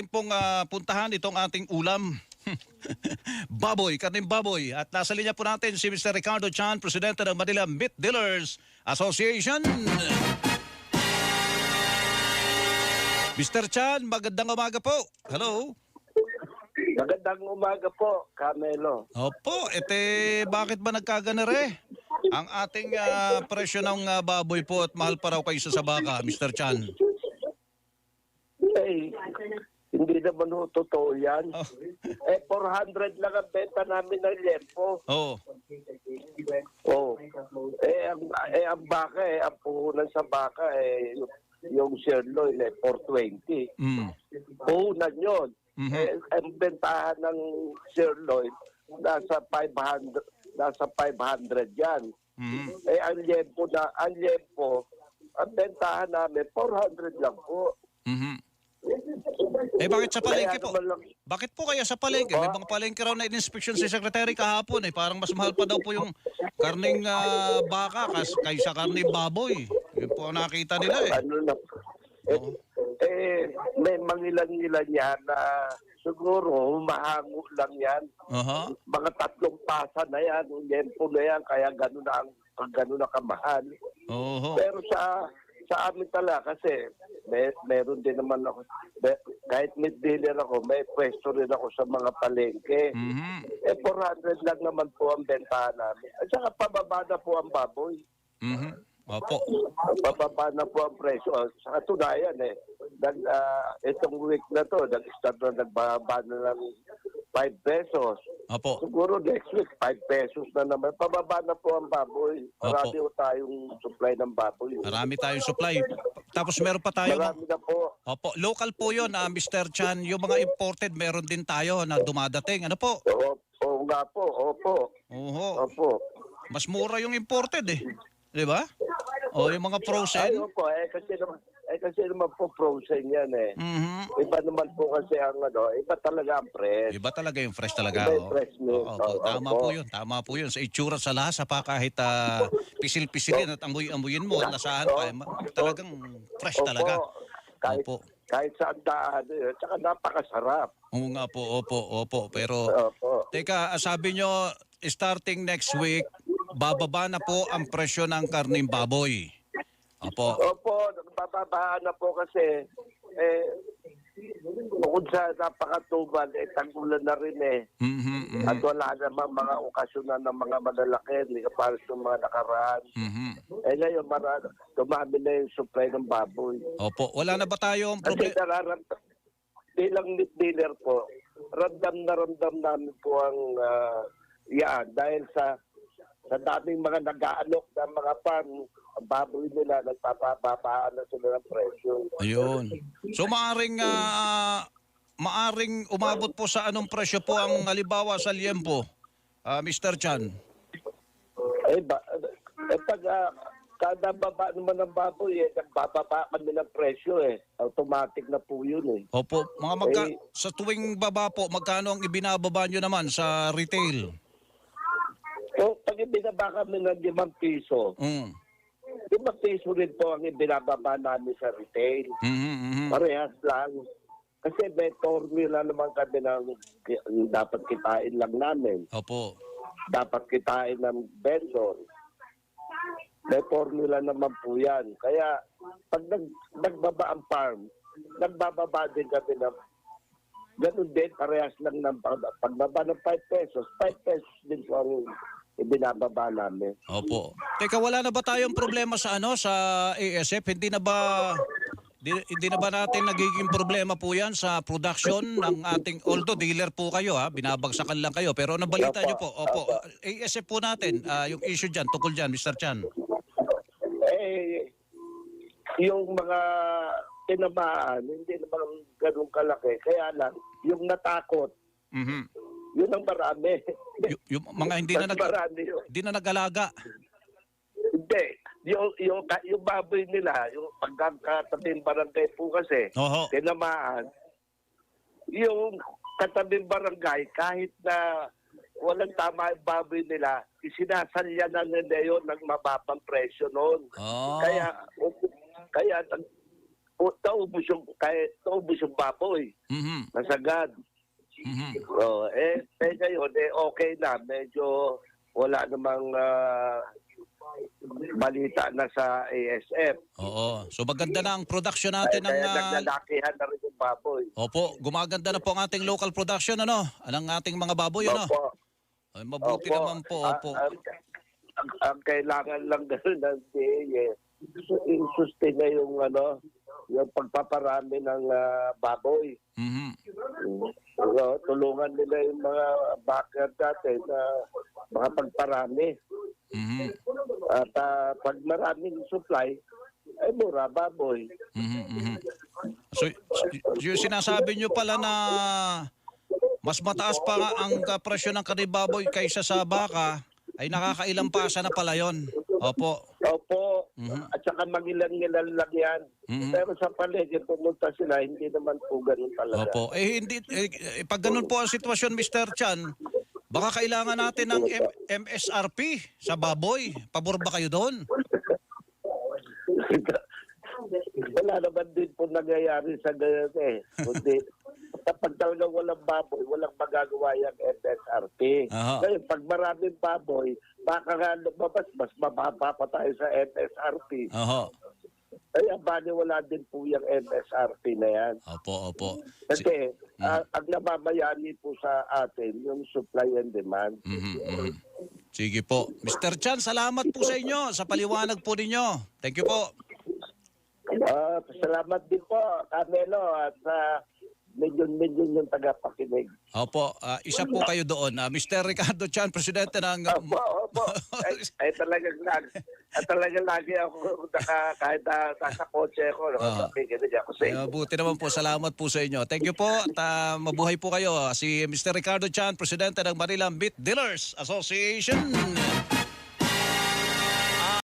ating pong puntahan itong ating ulam. Baboy, karning baboy. At nasa linya po natin si Mr. Ricardo Chan, Presidente ng Manila Meat Dealers Association. Mr. Chan, magandang umaga po. Hello. Magandang umaga po, Camelo. Opo, bakit ba nagkaganere? Ang ating presyo ng baboy po at mahal pa raw kaysa sa baka, Mr. Chan. Eh, hindi naman ho totoo yan. Oh. 400 lang ang benta namin ng lempo. Oh. Oh. Ang baka, ang puhunan sa baka, yung sirloin, 420. Mm. Puhunan yun. Mhm. Ang bentahan ng sirloin, nasa 500 yan. Mhm. Ang lempo, ang bentahan namin, 400 lang po. Mhm. Bakit sa palengke po? Kaya naman lang- Bakit po kaya sa palengke? May mga palengke raw na in-inspection si Secretary kahapon Parang mas mahal pa daw po yung karning baka kaysa karning baboy. Yun po ang nakita nila Ano na, Oo. may mangilan-ngilan yan na siguro humahango lang yan. Aha. Mga 3 pasa na yan, lempo na yan, kaya gano'n na kamahal. Oho. Pero sa amin talaga kasi meron din naman ako, kahit meat dealer ako, may pwesto rin ako sa mga palengke. Mhm. 400 lang naman po ang bentahan namin. At saka pababa na po ang baboy. Mhm. Opo. Pababa na po ang presyo. Sa katunayan itong week na to, nag-start na nagbaba na ng 5 pesos. Opo. Siguro next week, 5 pesos na naman. Pababa na po ang baboy. Marami po tayong supply ng baboy. Marami tayong supply. Tapos meron pa tayo. Marami na po. Opo, local po 'yon, Mr. Chan. Yung mga imported meron din tayo na dumadating. Ano po? Oo nga po, opo. Oho. Opo. Mas mura yung imported 'Di ba? O yung mga frozen. Ay, opo. Kasi naman po frozen yan Mhm. Iba naman po kasi iba talaga ang fresh. Iba talaga yung fresh talaga. Iba yung fresh meat. Oo, tama Opo. po yun. Tama po yun. Sa itsura sa lasa pa kahit pisil-pisilin at amuyin mo at lasahan pa. Talagang fresh talaga. Opo. Kahit saan daan, tsaka napakasarap. Oo nga po, opo. Pero, Opo. teka, sabi nyo, starting next week, bababa na po ang presyo ng karning baboy. Opo. Opo, bababaan na po kasi bukod sa napakatuban, tanggulan na rin Mhm, At wala namang mga okasyon na ng mga malalaki, hindi ka para sa mga nakaraan. mhm. Ngayon, dumami na yung supply ng baboy. Opo. Wala na ba tayong Kasi problema? bilang meat dealer po, ramdam na ramdam namin po ang yan dahil sa daming mga nag-aalok ng mga farm, ang baboy nila, nagpapababaan na sila ng presyo. Ayun. So maaring umabot po sa anong presyo po ang halimbawa sa liempo, Mr. Chan? Pag kada baba naman ng baboy, nagbababa kami ng presyo Automatic na po yun Opo, sa tuwing baba po, magkano ang ibinababa nyo naman sa retail? So, pag ibinaba kami ng 5 piso, Mm. 5 piso rin po ang ibinababa namin sa retail. Mhm, mhm. Parehas lang. Kasi may formula naman kami ng dapat kitain lang namin. Opo. Dapat kitain ng vendor. May formula naman po yan. Kaya pag nagbaba ang farm, nagbababa din kami ng ganun din, parehas lang ng pagbaba ng 5 pesos. 5 pesos din po ang ibinababa namin. Opo. Teka, wala na ba tayong problema sa sa ASF? Hindi na ba natin nagiging problema po yan sa production ng ating, although dealer po kayo binabagsakan lang kayo, pero nabalita nyo po, opo, ASF po natin, yung issue dyan, tukol dyan, Mr. Chan. Yung mga tinamaan, hindi naman ganun kalaki. Kaya lang, yung natakot, Mhm. yun ang marami. Yung mga hindi Marami yun. na nag-alaga. Hindi. Yung baboy nila, yung pagkakatabing barangay po kasi, Oho. tinamaan, yung katabing barangay, kahit na walang tama yung baboy nila, isinasalya na nila yun ng mababang presyo noon. Oh. Kaya naubos yung baboy. Mhm. Nasagad. Mhm. Ngayon, okay na. Medyo wala namang balita na sa ASF. Oo. So maganda na ang production natin ng Kaya naglalakihan na rin yung baboy. Opo, gumaganda na po ang ating local production ano, ang ating mga baboy ano. Opo. Ay, mabuti Opo. naman po, opo. Ang kailangan lang gano'n ng DA, i-sustain na yung yung pagpaparami ng baboy. Mhm. Tulungan nila yung mga backer dati na makapagparami. Mhm. At pag maraming supply, ay mura baboy. Mhm. Mhm. So yung sinasabi nyo pala na mas mataas pa nga ang presyo ng kanibaboy kaysa sa baka, ay nakakailang pasa na pala yon. Opo. Opo, Mhm. at saka magilan-gilan lang yan. Mhm. Pero sa paligid, pumunta sila, hindi naman po ganun talaga. Opo. Pag ganun po ang sitwasyon, Mr. Chan, baka kailangan natin ng MSRP sa baboy. Pabor ba kayo doon? Wala naman din po nangyayari sa ganyan Kundi, kapag talagang walang baboy, walang magagawa yung MSRP. Aha. Ngayon, pag maraming baboy, baka nga lumabas, mas mababa pa tayo sa MSRP. Oho. Kaya wala din po yung MSRP na yan. Opo, opo. Kasi ang namamayani po sa atin, yung supply and demand. Mhm, mhm. Sige po. Mr. Chan, salamat po sa inyo sa paliwanag po ninyo. Thank you po. Salamat din po, Carmelo, at milyon-milyon yung tagapakinig. Opo, isa po kayo doon. Mr. Ricardo Chan, presidente ng... Opo. Talagang lagi ako kahit nasa kotse ako. Nakikinig ako sa inyo. Buti naman po. Salamat po sa inyo. Thank you po. At mabuhay po kayo. Si Mr. Ricardo Chan, presidente ng Manila Meat Dealers Association.